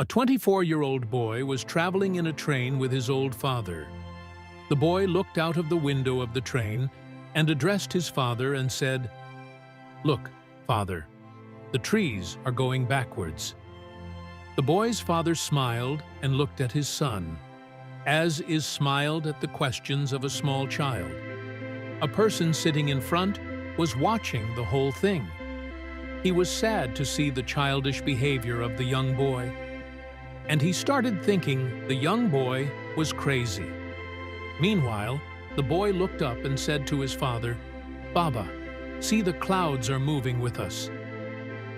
A 24-year-old boy was traveling in a train with his old father. The boy looked out of the window of the train and addressed his father and said, "Look, father, the trees are going backwards." The boy's father smiled and looked at his son, as is smiled at the questions of a small child. A person sitting in front was watching the whole thing. He was sad to see the childish behavior of the young boy, and he started thinking the young boy was crazy. Meanwhile, the boy looked up and said to his father, "Baba, see, the clouds are moving with us."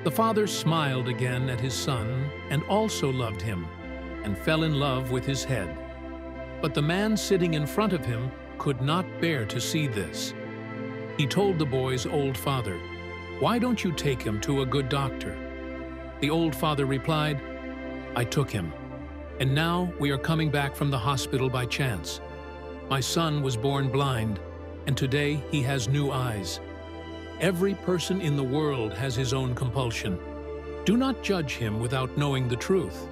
The father smiled again at his son and also loved him and fell in love with his head. But the man sitting in front of him could not bear to see this. He told the boy's old father, "Why don't you take him to a good doctor?" The old father replied, "I took him, and now we are coming back from the hospital by chance. My son was born blind, and today he has new eyes. Every person in the world has his own compulsion. Do not judge him without knowing the truth.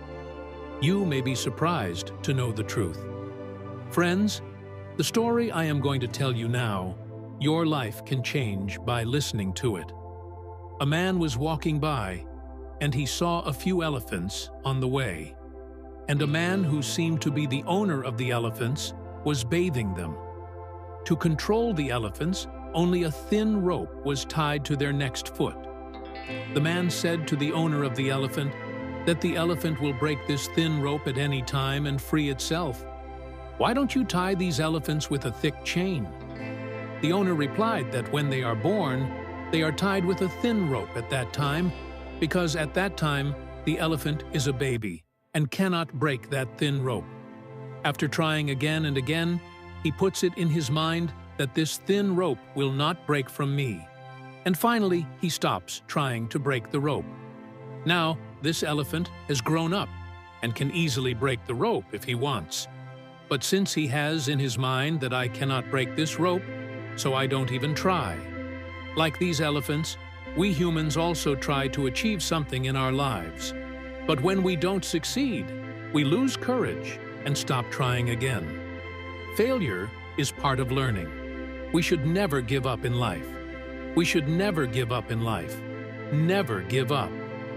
You may be surprised to know the truth." Friends, the story I am going to tell you now, your life can change by listening to it. A man was walking by, and he saw a few elephants on the way, and a man who seemed to be the owner of the elephants was bathing them. To control the elephants, only a thin rope was tied to their next foot. The man said to the owner of the elephant that the elephant will break this thin rope at any time and free itself. "Why don't you tie these elephants with a thick chain?" The owner replied that when they are born, they are tied with a thin rope at that time, because at that time the elephant is a baby and cannot break that thin rope. After trying again and again, he puts it in his mind that this thin rope will not break from me. And finally, he stops trying to break the rope. Now, this elephant has grown up and can easily break the rope if he wants. But since he has in his mind that I cannot break this rope, so I don't even try. Like these elephants, we humans also try to achieve something in our lives. But when we don't succeed, we lose courage and stop trying again. Failure is part of learning. We should never give up in life. We should never give up in life. Never give up.